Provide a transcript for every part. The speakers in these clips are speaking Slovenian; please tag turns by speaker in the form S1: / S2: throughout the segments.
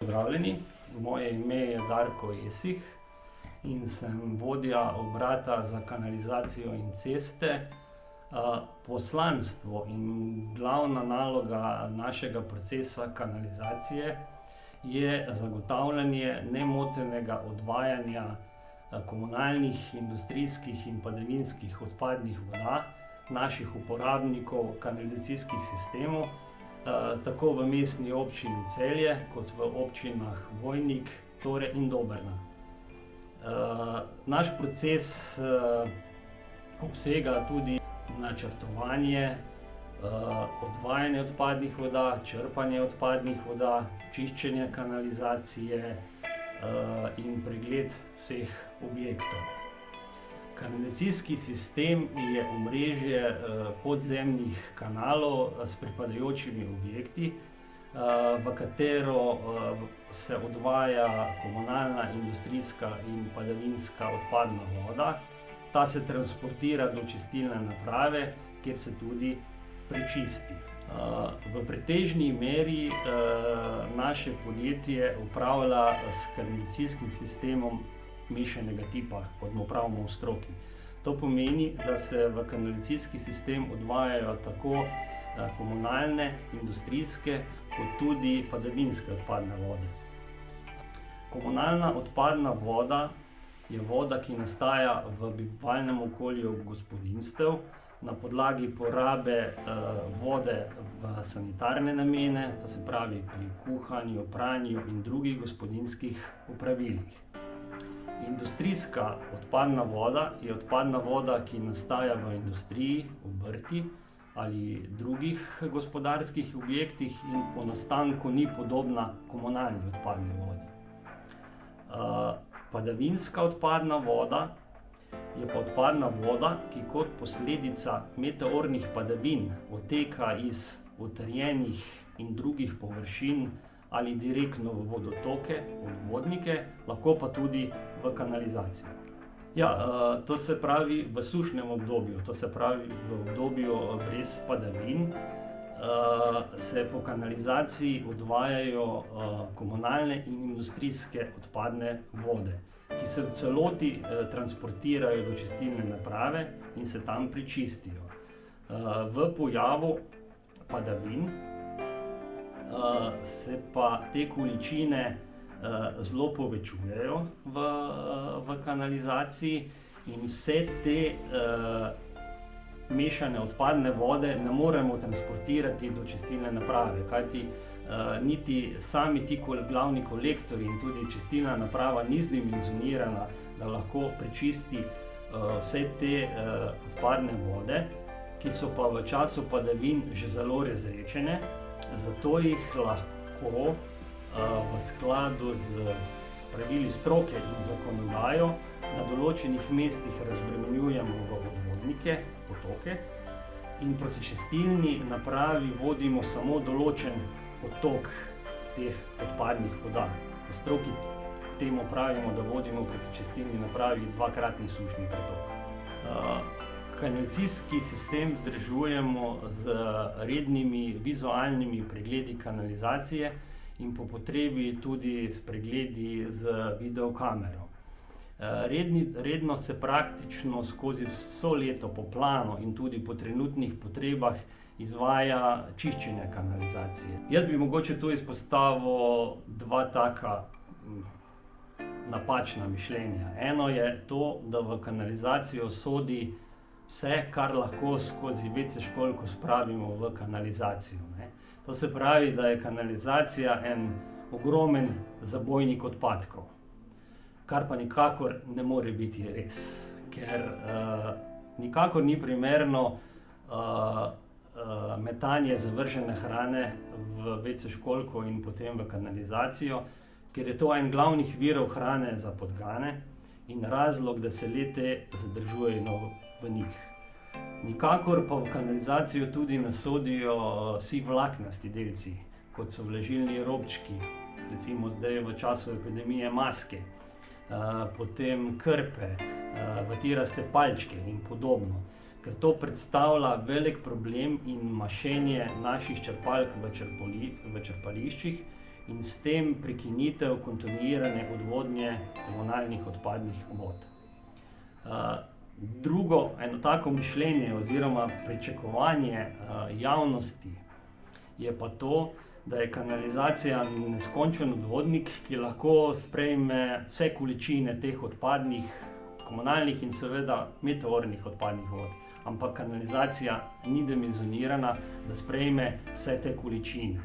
S1: Pozdravljeni, moje ime je Darko Esih in sem vodja obrata za kanalizacijo in ceste. Poslanstvo in glavna naloga našega procesa kanalizacije je zagotavljanje nemotenega odvajanja komunalnih, industrijskih in padavinskih odpadnih voda naših uporabnikov kanalizacijskih sistemov, tako v mestni občini Celje kot v občinah Vojnik, Štore in Dobrna. Naš proces obsega tudi načrtovanje, odvajanje odpadnih voda, črpanje odpadnih voda, čiščenje kanalizacije in pregled vseh objektov. Kanalizacijski sistem je omrežje podzemnih kanalov s pripadajočimi objekti, v katero se odvaja komunalna, industrijska in padavinska odpadna voda. Ta se transportira do čistilne naprave, kjer se tudi prečisti. V pretežni meri naše podjetje upravlja s kanalizacijskim sistemom mešanega tipa, kot mu pravimo v stroki. To pomeni, da se v kanalizacijski sistem odvajajo tako komunalne, industrijske kot tudi padavinske odpadne vode. Komunalna odpadna voda je voda, ki nastaja v bivalnem okolju gospodinjstev na podlagi porabe vode v sanitarne namene, to se pravi pri kuhanju, pranju in drugih gospodinjskih opravilih. Industrijska odpadna voda je odpadna voda, ki nastaja v industriji, obrti ali drugih gospodarskih objektih in po nastanku ni podobna komunalni odpadni vodi. Padavinska odpadna voda je pa odpadna voda, ki kot posledica meteornih padavin odteka iz utrjenih in drugih površin ali direktno v vodotoke, odvodnike, lahko pa tudi v kanalizacijo. To se pravi v sušnem obdobju, to se pravi v obdobju brez padavin, se po kanalizaciji odvajajo komunalne in industrijske odpadne vode, ki se v celoti transportirajo do čistilne naprave in se tam prečistijo. V pojavu padavin se pa te količine zelo povečujejo v kanalizaciji in vse te mešane odpadne vode ne moremo transportirati do čistilne naprave, kajti niti sami ti glavni kolektorji in tudi čistilna naprava ni zdimenzionirana, da lahko prečisti vse te odpadne vode, ki so pa v času padavin že zelo razredčene, zato jih lahko v skladu s pravili stroke in zakonodajo na določenih mestih razbremenjujemo v odvodnike, potoke in proti čistilni napravi vodimo samo določen odtok teh odpadnih voda. V stroki temu pravimo, da vodimo proti čistilni napravi dvakratni sušni pretok. Kanalizacijski sistem vzdržujemo z rednimi vizualnimi pregledi kanalizacije in po potrebi tudi s pregledi z videokamero. Redno se praktično skozi vso leto po planu in tudi po trenutnih potrebah izvaja čiščenje kanalizacije. Jaz bi mogoče tu izpostavil dva taka napačna mišljenja. Eno je to, da v kanalizacijo sodi vse, kar lahko skozi WC školjko spravimo v kanalizacijo. To se pravi, da je kanalizacija en ogromen zabojnik odpadkov, kar pa nikakor ne more biti res, ker nikakor ni primerno metanje zavržene hrane v WC školjko in potem v kanalizacijo, ker je to en glavnih virov hrane za podgane in razlog, da se le-te zadržujejo v njih. Nikakor pa v kanalizacijo tudi ne sodijo vsi vlaknasti delci, kot so vlažilni robčki, recimo zdaj v času epidemije maske, potem krpe, vatiraste palčke in podobno. Ker to predstavlja velik problem in mašenje naših črpalk v črpališčih in s tem prekinitev kontinuirane odvodnje komunalnih odpadnih vod. Drugo, eno tako mišljenje oziroma pričakovanje javnosti je pa to, da je kanalizacija neskončen odvodnik, ki lahko sprejme vse količine teh odpadnih, komunalnih in seveda meteornih odpadnih vod. Ampak kanalizacija ni dimenzionirana, da sprejme vse te količine.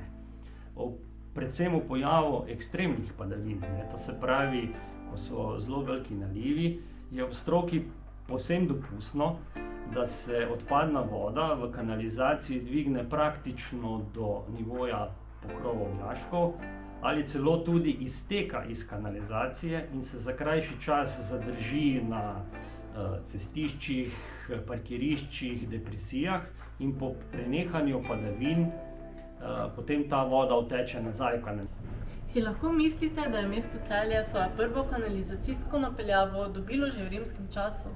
S1: Predvsem v pojavu ekstremnih padavin, to se pravi, ko so zelo veliki nalivi, je v stroki povsem dopustno, da se odpadna voda v kanalizaciji dvigne praktično do nivoja pokrovov jaškov ali celo tudi izteka iz kanalizacije in se za krajši čas zadrži na cestiščih, parkiriščih, depresijah in po prenehanju padavin potem ta voda odteče nazaj v kanalizacijo.
S2: Si lahko mislite, da je mesto Celje svojo prvo kanalizacijsko napeljavo dobilo že v rimskem času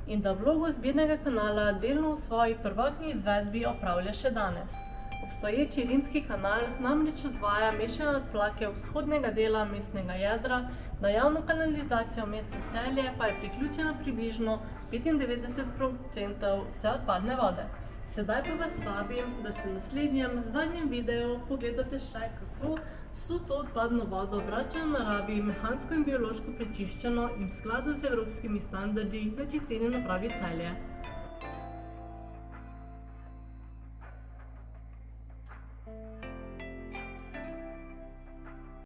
S2: in da vlogo zbirnega kanala delno v svoji prvotni izvedbi opravlja še danes. Obstoječi rimski kanal namreč odvaja mešane odplake vzhodnega dela mestnega jedra, na javno kanalizacijo mesta Celje pa je priključeno približno 95% vse odpadne vode. Sedaj pa vas vabim, da se v naslednjem, zadnjem videu pogledate še, kako so to odpadno vodo vračajo naravi mehansko in biološko prečiščeno in v skladu z evropskimi standardi na čistilni napravi Celje.